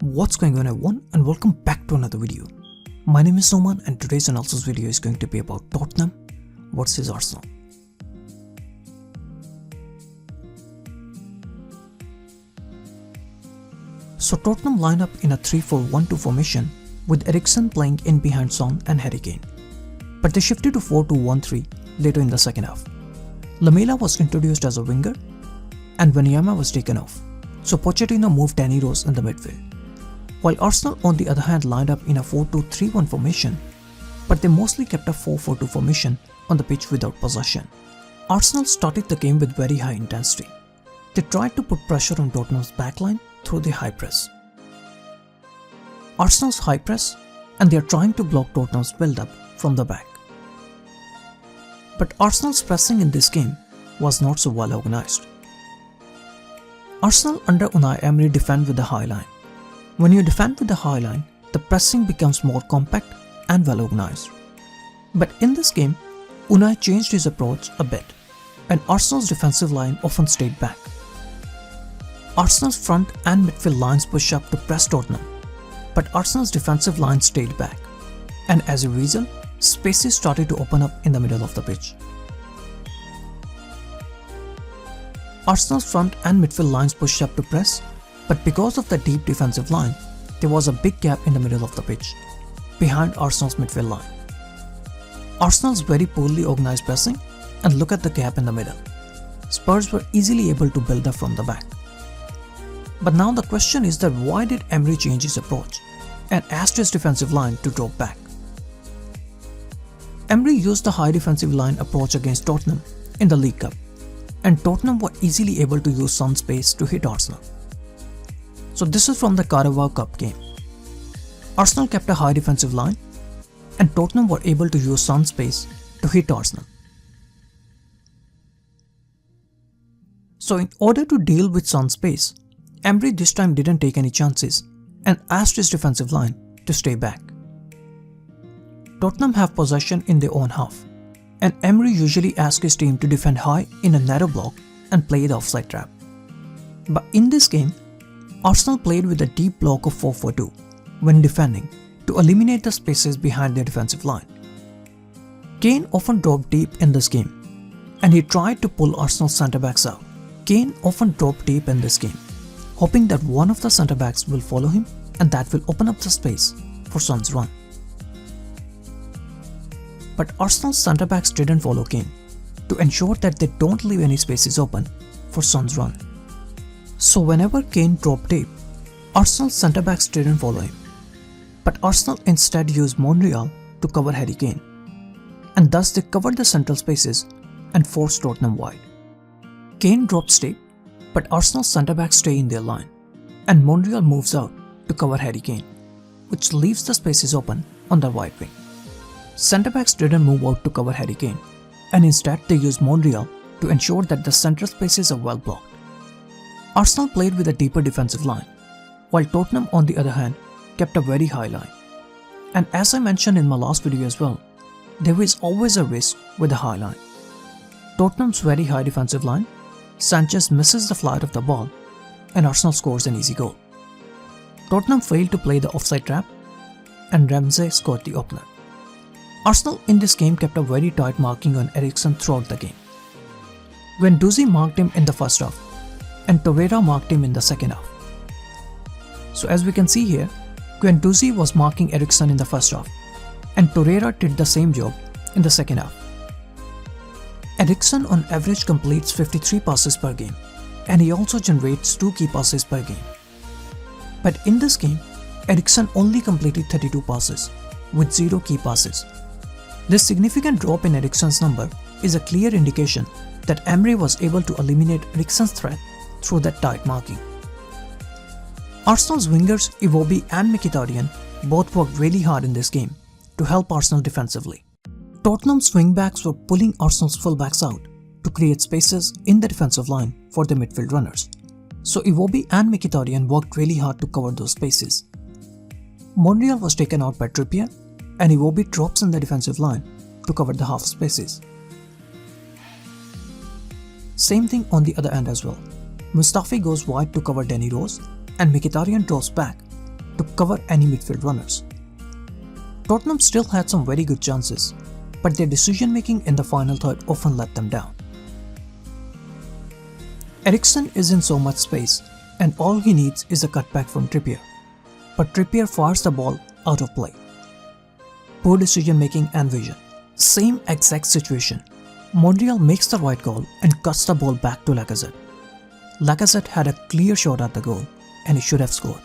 What's going on everyone, and welcome back to another video. My name is Noman and today's analysis video is going to be about Tottenham versus Arsenal. So Tottenham line up in a 3-4-1-2 formation with Eriksen playing in behind Son and Harry Kane. But they shifted to 4-2-1-3 later in the second half. Lamela was introduced as a winger and Wanyama was taken off. So Pochettino moved Danny Rose in the midfield. While Arsenal on the other hand lined up in a 4-2-3-1 formation, but they mostly kept a 4-4-2 formation on the pitch without possession. Arsenal started the game with very high intensity. They tried to put pressure on Tottenham's backline through the high press. Arsenal's high press, and they are trying to block Tottenham's build-up from the back. But Arsenal's pressing in this game was not so well organized. Arsenal under Unai Emery defend with the high line. When you defend with the high line, the pressing becomes more compact and well organized. But in this game, Unai changed his approach a bit, and Arsenal's defensive line often stayed back. Arsenal's front and midfield lines pushed up to press Tottenham, but Arsenal's defensive line stayed back, and as a result, spaces started to open up in the middle of the pitch. Arsenal's front and midfield lines pushed up to press, but because of the deep defensive line, there was a big gap in the middle of the pitch, behind Arsenal's midfield line. Arsenal's very poorly organized pressing, and look at the gap in the middle. Spurs were easily able to build up from the back. But now the question is that why did Emery change his approach and asked his defensive line to drop back? Emery used the high defensive line approach against Tottenham in the League Cup, and Tottenham were easily able to use Son's space to hit Arsenal. So this is from the Carabao Cup game. Arsenal kept a high defensive line, and Tottenham were able to use Son's space to hit Arsenal. So in order to deal with Son's space, Emery this time didn't take any chances and asked his defensive line to stay back. Tottenham have possession in their own half, and Emery usually asks his team to defend high in a narrow block and play the offside trap. But in this game, Arsenal played with a deep block of 4-4-2 when defending to eliminate the spaces behind their defensive line. Kane often dropped deep in this game, and he tried to pull Arsenal's centre-backs out. Kane often dropped deep in this game, hoping that one of the centre-backs will follow him and that will open up the space for Son's run. But Arsenal's centre-backs didn't follow Kane to ensure that they don't leave any spaces open for Son's run. So whenever Kane dropped deep, Arsenal's centre-backs didn't follow him, but Arsenal instead used Monreal to cover Harry Kane, and thus they covered the central spaces and forced Tottenham wide. Kane drops deep, but Arsenal's centre-backs stay in their line, and Monreal moves out to cover Harry Kane, which leaves the spaces open on the wide wing. Centre-backs didn't move out to cover Harry Kane, and instead they used Monreal to ensure that the central spaces are well blocked. Arsenal played with a deeper defensive line, while Tottenham on the other hand kept a very high line. And as I mentioned in my last video as well, there is always a risk with a high line. Tottenham's very high defensive line, Sanchez misses the flight of the ball, and Arsenal scores an easy goal. Tottenham failed to play the offside trap, and Ramsey scored the opener. Arsenal in this game kept a very tight marking on Eriksen throughout the game. Guendouzi marked him in the first half, and Torreira marked him in the second half. So as we can see here, Guendouzi was marking Eriksen in the first half, and Torreira did the same job in the second half. Eriksen on average completes 53 passes per game, and he also generates 2 key passes per game. But in this game, Eriksen only completed 32 passes, with 0 key passes. This significant drop in Eriksen's number is a clear indication that Emery was able to eliminate Eriksen's threat through that tight marking. Arsenal's wingers Iwobi and Mkhitaryan both worked really hard in this game to help Arsenal defensively. Tottenham's wingbacks were pulling Arsenal's fullbacks out to create spaces in the defensive line for the midfield runners, so Iwobi and Mkhitaryan worked really hard to cover those spaces. Monreal was taken out by Trippier, and Iwobi drops in the defensive line to cover the half spaces. Same thing on the other end as well. Mustafi goes wide to cover Danny Rose, and Mkhitaryan drops back to cover any midfield runners. Tottenham still had some very good chances, but their decision making in the final third often let them down. Eriksen is in so much space, and all he needs is a cutback from Trippier, but Trippier fires the ball out of play. Poor decision making and vision. Same exact situation. Monreal makes the right call and cuts the ball back to Lacazette. Lacazette had a clear shot at the goal and he should have scored.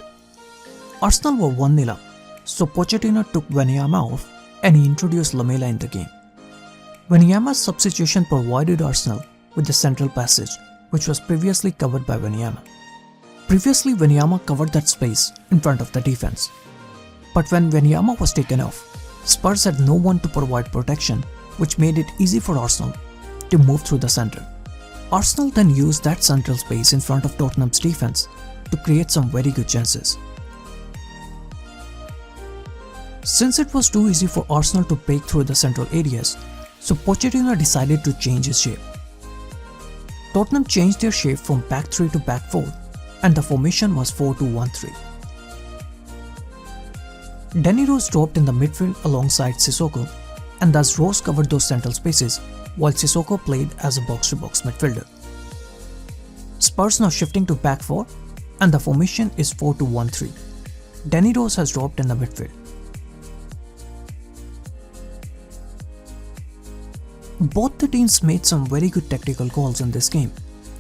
Arsenal were 1-0 up, so Pochettino took Wanyama off and he introduced Lamela in the game. Wanyama's substitution provided Arsenal with the central passage, which was previously covered by Wanyama. Previously, Wanyama covered that space in front of the defense. But when Wanyama was taken off, Spurs had no one to provide protection, which made it easy for Arsenal to move through the center. Arsenal then used that central space in front of Tottenham's defense to create some very good chances. Since it was too easy for Arsenal to break through the central areas, so Pochettino decided to change his shape. Tottenham changed their shape from back 3 to back 4, and the formation was 4-2-1-3. Danny Rose dropped in the midfield alongside Sissoko, and thus Rose covered those central spaces while Sissoko played as a box-to-box midfielder. Spurs now shifting to back 4, and the formation is 4-2-1-3. Danny Rose has dropped in the midfield. Both the teams made some very good tactical calls in this game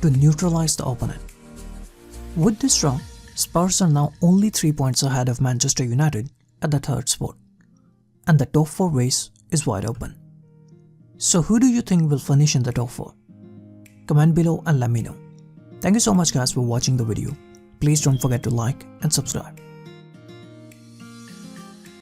to neutralize the opponent. With this draw, Spurs are now only 3 points ahead of Manchester United at the third spot, and the top 4 race is wide open. So who do you think will finish in the top 4? Comment below and let me know. Thank you so much guys for watching the video. Please don't forget to like and subscribe.